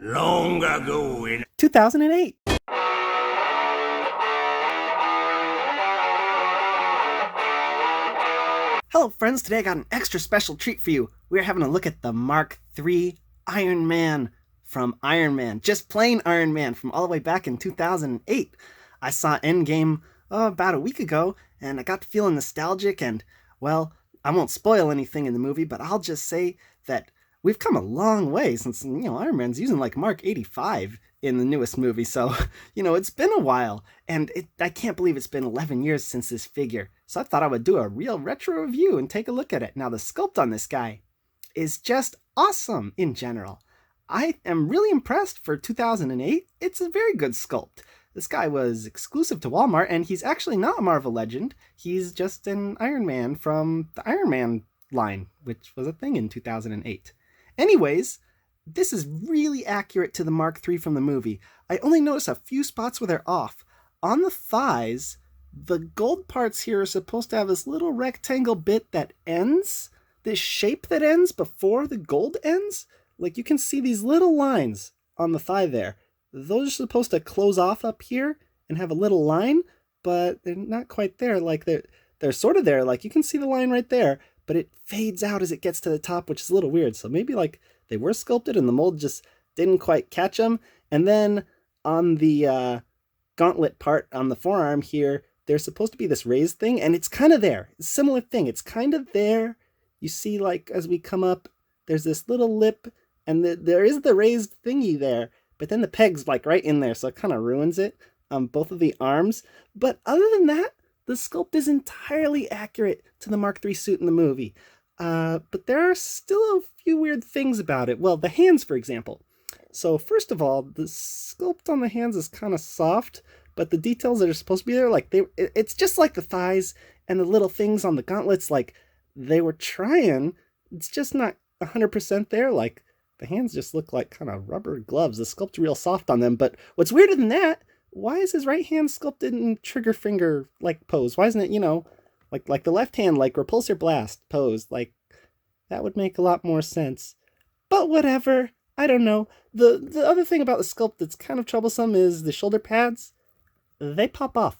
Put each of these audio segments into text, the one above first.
Long ago in 2008. Hello friends, today I got an extra special treat for you. We're having a look at the Mark III Iron Man from Iron Man. Just plain Iron Man from all the way back in 2008. I saw Endgame about a week ago, and I got to feeling nostalgic, and, well, I won't spoil anything in the movie, but I'll just say that we've come a long way since, Iron Man's using like Mark 85 in the newest movie, so, it's been a while, and I can't believe it's been 11 years since this figure, so I thought I would do a real retro review and take a look at it. Now, the sculpt on this guy is just awesome in general. I am really impressed for 2008. It's a very good sculpt. This guy was exclusive to Walmart, and he's actually not a Marvel legend. He's just an Iron Man from the Iron Man line, which was a thing in 2008. Anyways, this is really accurate to the Mark III from the movie. I only noticed a few spots where they're off. On the thighs, the gold parts here are supposed to have this little rectangle bit that ends, this shape that ends before the gold ends. Like, you can see these little lines on the thigh there. Those are supposed to close off up here and have a little line, but they're not quite there. Like, they're sort of there. Like, you can see the line right there, but it fades out as it gets to the top, which is a little weird. So maybe, like, they were sculpted and the mold just didn't quite catch them. And then on the gauntlet part on the forearm here, there's supposed to be this raised thing, and it's kind of there. It's a similar thing. It's kind of there. You see, like, as we come up, there's this little lip, and there is the raised thingy there, but then the peg's, like, right in there, so it kind of ruins it on both of the arms. But other than that, the sculpt is entirely accurate to the Mark III suit in the movie. But there are still a few weird things about it. Well, the hands, for example. So first of all, the sculpt on the hands is kind of soft, but the details that are supposed to be there, like, it's just like the thighs and the little things on the gauntlets, like, they were trying. It's just not 100% there. Like, the hands just look like kind of rubber gloves. The sculpt's real soft on them. But what's weirder than that, why is his right hand sculpted in trigger finger like pose? Why isn't it, like the left hand, like repulsor blast pose? Like, that would make a lot more sense. But whatever. I don't know. The other thing about the sculpt that's kind of troublesome is the shoulder pads. They pop off,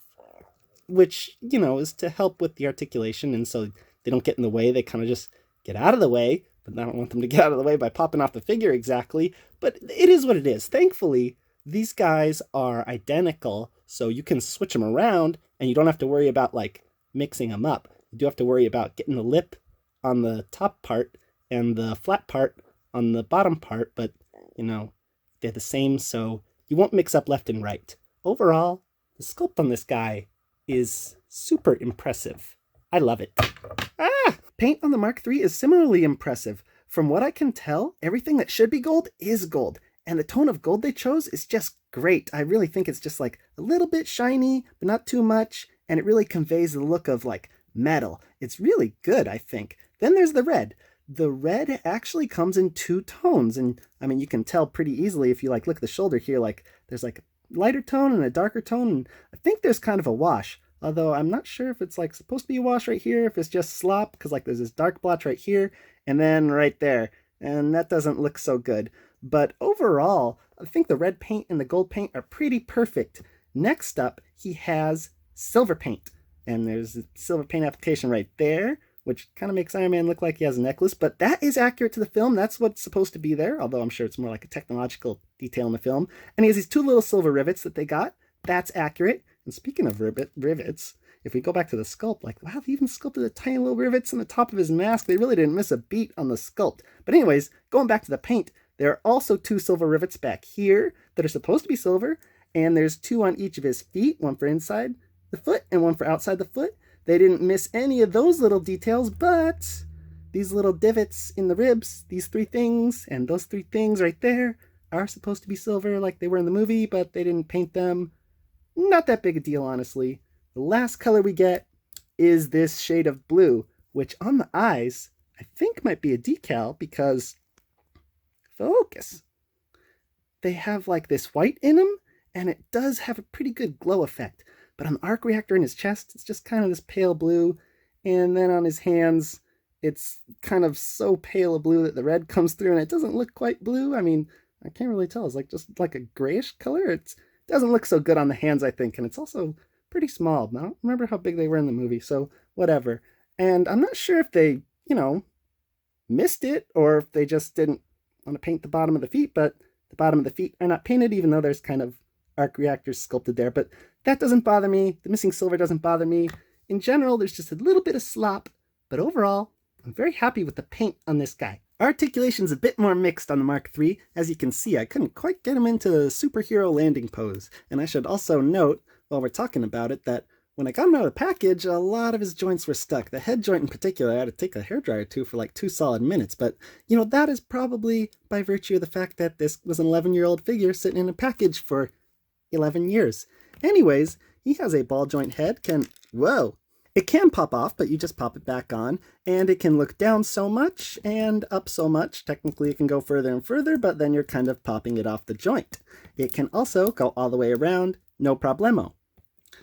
which, is to help with the articulation, and so they don't get in the way. They kind of just get out of the way, but I don't want them to get out of the way by popping off the figure exactly. But it is what it is. Thankfully, these guys are identical, so you can switch them around, and you don't have to worry about, like, mixing them up. You do have to worry about getting the lip on the top part and the flat part on the bottom part, but, they're the same, so you won't mix up left and right. Overall, the sculpt on this guy is super impressive. I love it. Paint on the Mark III is similarly impressive. From what I can tell, everything that should be gold is gold, and the tone of gold they chose is just great. I really think it's just like a little bit shiny, but not too much, and it really conveys the look of like metal. It's really good, I think. Then there's the red. The red actually comes in two tones, and I mean, you can tell pretty easily if you like look at the shoulder here, like there's like a lighter tone and a darker tone, and I think there's kind of a wash. Although I'm not sure if it's like supposed to be a wash right here, if it's just slop, because like there's this dark blotch right here, and then right there, and that doesn't look so good. But overall, I think the red paint and the gold paint are pretty perfect. Next up, he has silver paint, and there's a silver paint application right there, which kind of makes Iron Man look like he has a necklace, but that is accurate to the film. That's what's supposed to be there, although I'm sure it's more like a technological detail in the film. And he has these two little silver rivets that they got. That's accurate. And speaking of rivets, if we go back to the sculpt, like, wow, they even sculpted the tiny little rivets on the top of his mask. They really didn't miss a beat on the sculpt. But anyways, going back to the paint, there are also two silver rivets back here that are supposed to be silver, and there's two on each of his feet, one for inside the foot and one for outside the foot. They didn't miss any of those little details, but these little divots in the ribs, these three things, and those three things right there are supposed to be silver like they were in the movie, but they didn't paint them. Not that big a deal, honestly. The last color we get is this shade of blue, which on the eyes, I think might be a decal because, focus, they have like this white in them, and it does have a pretty good glow effect. But on the arc reactor in his chest, it's just kind of this pale blue. And then on his hands, it's kind of so pale a blue that the red comes through and it doesn't look quite blue. I mean, I can't really tell. It's like just like a grayish color. It doesn't look so good on the hands, I think, and it's also pretty small. I don't remember how big they were in the movie, so whatever. And I'm not sure if they, missed it or if they just didn't want to paint the bottom of the feet, but the bottom of the feet are not painted, even though there's kind of arc reactors sculpted there. But that doesn't bother me. The missing silver doesn't bother me. In general, there's just a little bit of slop, but overall, I'm very happy with the paint on this guy. Articulation's a bit more mixed on the Mark III. As you can see, I couldn't quite get him into the superhero landing pose. And I should also note, while we're talking about it, that when I got him out of the package, a lot of his joints were stuck. The head joint in particular, I had to take a hairdryer to for like 2 solid minutes. But, that is probably by virtue of the fact that this was an 11-year-old figure sitting in a package for 11 years. Anyways, he has a ball joint head. Whoa! It can pop off, but you just pop it back on, and it can look down so much and up so much. Technically, it can go further and further, but then you're kind of popping it off the joint. It can also go all the way around, no problemo.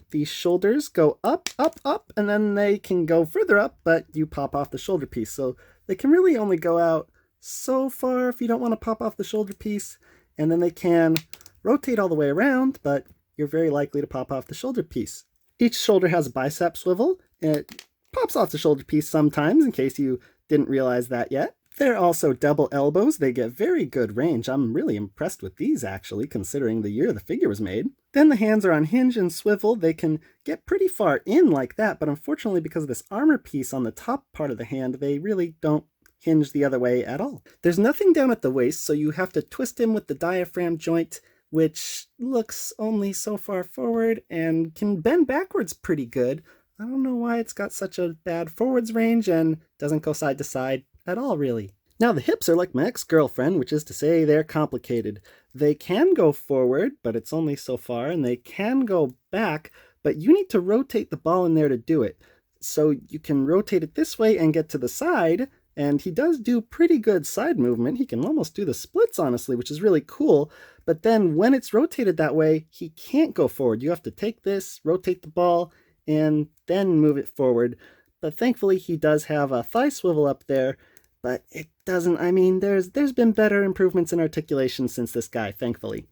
The shoulders go up, up, up, and then they can go further up, but you pop off the shoulder piece. So they can really only go out so far if you don't want to pop off the shoulder piece, and then they can rotate all the way around, but you're very likely to pop off the shoulder piece. Each shoulder has a bicep swivel, and it pops off the shoulder piece sometimes, in case you didn't realize that yet. They're also double elbows. They get very good range. I'm really impressed with these, actually, considering the year the figure was made. Then the hands are on hinge and swivel. They can get pretty far in like that, but unfortunately, because of this armor piece on the top part of the hand, they really don't hinge the other way at all. There's nothing down at the waist, so you have to twist him with the diaphragm joint, which looks only so far forward and can bend backwards pretty good. I don't know why it's got such a bad forwards range and doesn't go side to side at all, really. Now the hips are like my ex-girlfriend, which is to say they're complicated. They can go forward, but it's only so far, and they can go back, but you need to rotate the ball in there to do it. So you can rotate it this way and get to the side, and he does do pretty good side movement. He can almost do the splits, honestly, which is really cool. But then when it's rotated that way, he can't go forward. You have to take this, rotate the ball, and then move it forward. But thankfully, he does have a thigh swivel up there, but it doesn't, there's been better improvements in articulation since this guy, thankfully.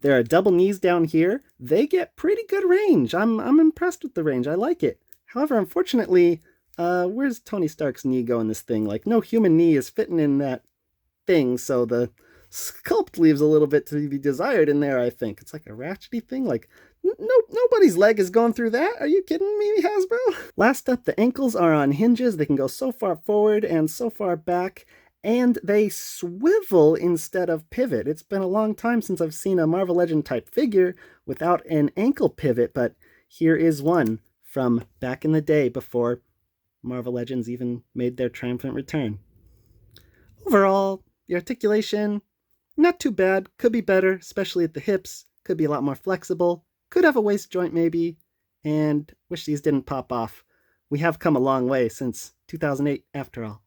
There are double knees down here. They get pretty good range. I'm impressed with the range. I like it. However, unfortunately, where's Tony Stark's knee go in this thing? Like, no human knee is fitting in that thing, so the sculpt leaves a little bit to be desired in there, I think. It's like a ratchety thing, like, nobody's leg is going through that. Are you kidding me, Hasbro? Last up, the ankles are on hinges. They can go so far forward and so far back, and they swivel instead of pivot. It's been a long time since I've seen a Marvel Legend type figure without an ankle pivot, but here is one from back in the day before Marvel Legends even made their triumphant return. Overall, the articulation, not too bad. Could be better, especially at the hips. Could be a lot more flexible. Could have a waist joint maybe, and wish these didn't pop off. We have come a long way since 2008 after all.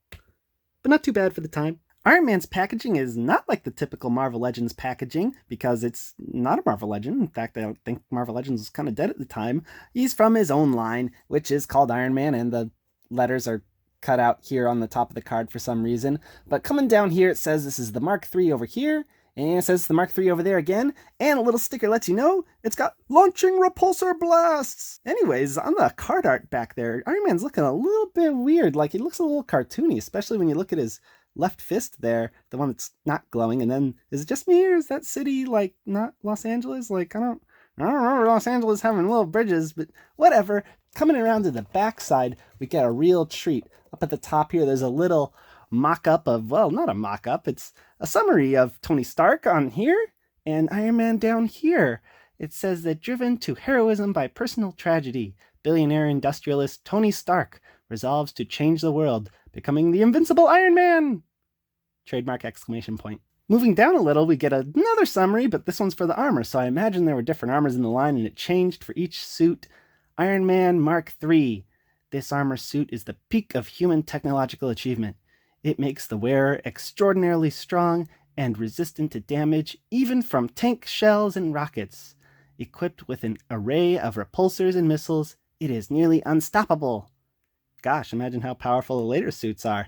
But not too bad for the time. Iron Man's packaging is not like the typical Marvel Legends packaging, because it's not a Marvel Legend. In fact, I don't think Marvel Legends was kind of dead at the time. He's from his own line, which is called Iron Man, and the letters are cut out here on the top of the card for some reason. But coming down here, it says this is the Mark III over here, and it says the Mark III over there again, and a little sticker lets you know it's got launching repulsor blasts. Anyways, on the card art back there, Iron Man's looking a little bit weird. Like, he looks a little cartoony, especially when you look at his left fist there, the one that's not glowing. And then, is it just me, or is that city, like, not Los Angeles? Like, I don't remember Los Angeles having little bridges, but whatever. Coming around to the back side, we get a real treat. Up at the top here, there's a little mock-up of, well, not a mock-up, it's a summary of Tony Stark on here, and Iron Man down here. It says that driven to heroism by personal tragedy, billionaire industrialist Tony Stark resolves to change the world, becoming the invincible Iron Man! Trademark exclamation point. Moving down a little, we get another summary, but this one's for the armor, so I imagine there were different armors in the line, and it changed for each suit. Iron Man Mark III. This armor suit is the peak of human technological achievement. It makes the wearer extraordinarily strong and resistant to damage, even from tank shells and rockets. Equipped with an array of repulsors and missiles, it is nearly unstoppable. Gosh, imagine how powerful the later suits are.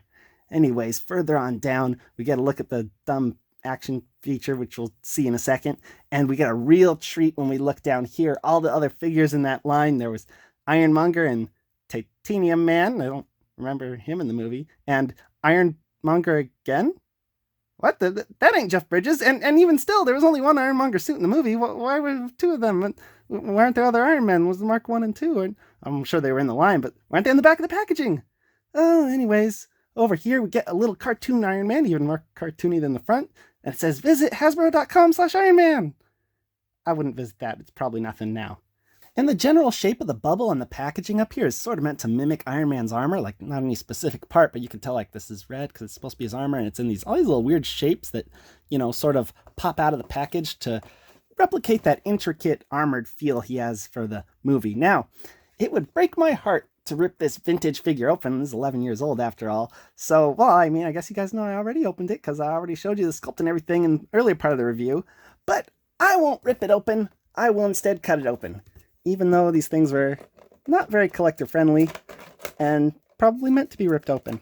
Anyways, further on down, we get a look at the dumb action feature, which we'll see in a second. And we get a real treat when we look down here. All the other figures in that line, there was Ironmonger and Titanium Man. I don't remember him in the movie. And Ironmonger again? What? That ain't Jeff Bridges. And even still, there was only one Ironmonger suit in the movie. Why were two of them? Why aren't there other Iron Men? Was the Mark 1 and 2? I'm sure they were in the line, but why aren't they in the back of the packaging? Oh, anyways, over here we get a little cartoon Iron Man, even more cartoony than the front. And it says, visit hasbro.com/Ironman. I wouldn't visit that. It's probably nothing now. And the general shape of the bubble and the packaging up here is sort of meant to mimic Iron Man's armor, like not any specific part, but you can tell like this is red because it's supposed to be his armor, and it's in all these little weird shapes that, sort of pop out of the package to replicate that intricate armored feel he has for the movie. Now, it would break my heart to rip this vintage figure open. This is 11 years old after all. So, well, I mean, I guess you guys know I already opened it because I already showed you the sculpt and everything in the earlier part of the review, but I won't rip it open. I will instead cut it open. Even though these things were not very collector friendly and probably meant to be ripped open.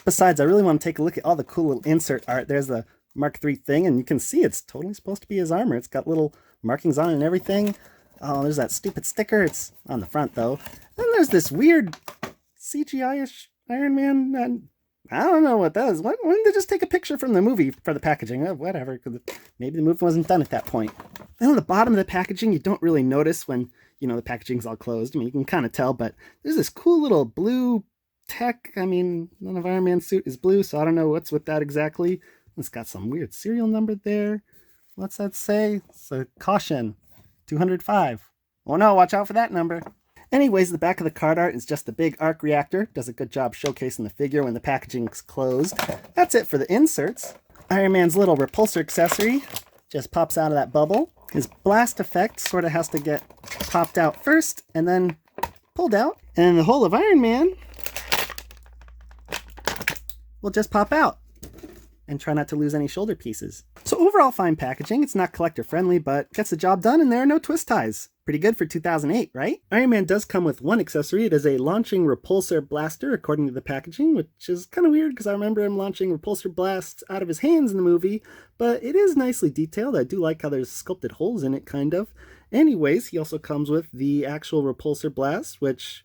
Besides, I really want to take a look at all the cool little insert art. There's the Mark III thing, and you can see it's totally supposed to be his armor. It's got little markings on it and everything. Oh, there's that stupid sticker. It's on the front, though. Then there's this weird CGI-ish Iron Man, and I don't know what that is. Why didn't they just take a picture from the movie for the packaging? Whatever, because maybe the movie wasn't done at that point. Then on the bottom of the packaging, you don't really notice when, the packaging's all closed. I mean, you can kind of tell, but there's this cool little blue tech. I mean, none of Iron Man's suit is blue, so I don't know what's with that exactly. It's got some weird serial number there. What's that say? It's a caution, 205. Oh no, watch out for that number. Anyways, the back of the card art is just a big arc reactor. Does a good job showcasing the figure when the packaging's closed. That's it for the inserts. Iron Man's little repulsor accessory just pops out of that bubble. His blast effect sort of has to get popped out first and then pulled out. And the whole of Iron Man will just pop out. And try not to lose any shoulder pieces. So overall fine packaging. It's not collector friendly, but gets the job done, and there are no twist ties. Pretty good for 2008, right? Iron Man does come with one accessory. It is a launching repulsor blaster, according to the packaging, which is kind of weird because I remember him launching repulsor blasts out of his hands in the movie, but it is nicely detailed. I do like how there's sculpted holes in it, kind of. Anyways, he also comes with the actual repulsor blast, which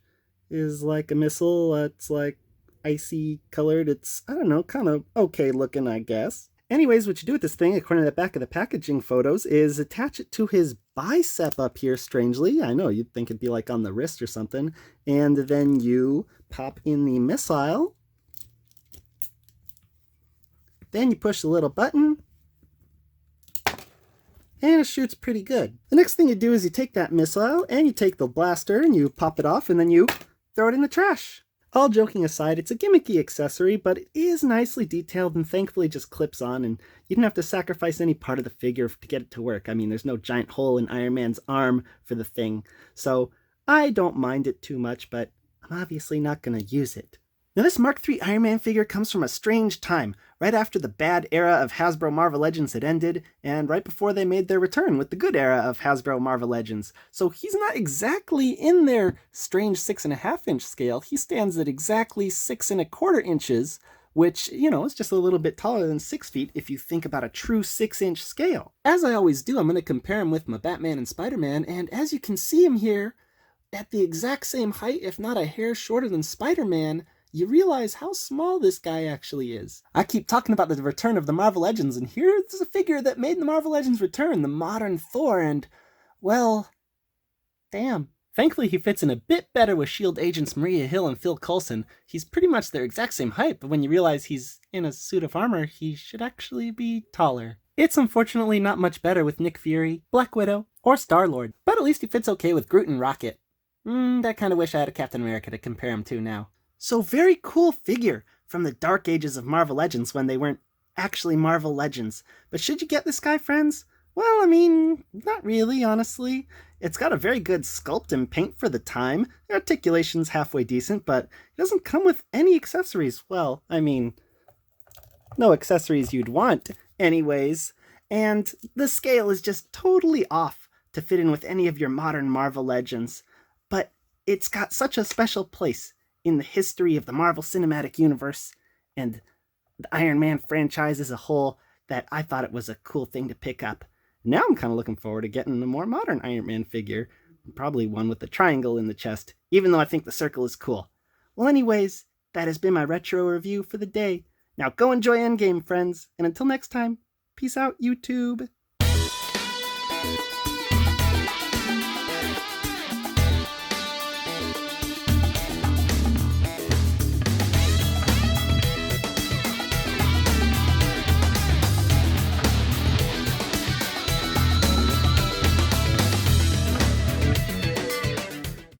is like a missile that's like icy colored. It's, I don't know, kind of okay looking, I guess. Anyways, what you do with this thing, according to the back of the packaging photos, is attach it to his bicep up here, strangely. I know, you'd think it'd be like on the wrist or something. And then you pop in the missile. Then you push the little button. And it shoots pretty good. The next thing you do is you take that missile and you take the blaster and you pop it off and then you throw it in the trash. All joking aside, it's a gimmicky accessory, but it is nicely detailed and thankfully just clips on, and you didn't have to sacrifice any part of the figure to get it to work. I mean, there's no giant hole in Iron Man's arm for the thing, so I don't mind it too much, but I'm obviously not going to use it. Now, this Mark III Iron Man figure comes from a strange time, right after the bad era of Hasbro Marvel Legends had ended, and right before they made their return with the good era of Hasbro Marvel Legends. So he's not exactly in their strange 6.5-inch scale. He stands at exactly 6.25 inches, which, is just a little bit taller than 6 feet if you think about a true 6-inch scale. As I always do, I'm going to compare him with my Batman and Spider-Man, and as you can see him here, at the exact same height, if not a hair shorter than Spider-Man, you realize how small this guy actually is. I keep talking about the return of the Marvel Legends, and here's a figure that made the Marvel Legends return, the modern Thor, and, well, damn. Thankfully, he fits in a bit better with S.H.I.E.L.D. agents Maria Hill and Phil Coulson. He's pretty much their exact same height, but when you realize he's in a suit of armor, he should actually be taller. It's unfortunately not much better with Nick Fury, Black Widow, or Star-Lord, but at least he fits okay with Groot and Rocket. I kinda wish I had a Captain America to compare him to now. So very cool figure from the dark ages of Marvel Legends when they weren't actually Marvel Legends. But should you get this guy, friends? Well, I mean, not really, honestly. It's got a very good sculpt and paint for the time. The articulation's halfway decent, but it doesn't come with any accessories. Well, I mean, no accessories you'd want, anyways. And the scale is just totally off to fit in with any of your modern Marvel Legends. But it's got such a special place in the history of the Marvel Cinematic Universe and the Iron Man franchise as a whole that I thought it was a cool thing to pick up. Now I'm kind of looking forward to getting a more modern Iron Man figure, probably one with the triangle in the chest, even though I think the circle is cool. Well, anyways, that has been my retro review for the day. Now go enjoy Endgame, friends, and until next time, peace out, YouTube.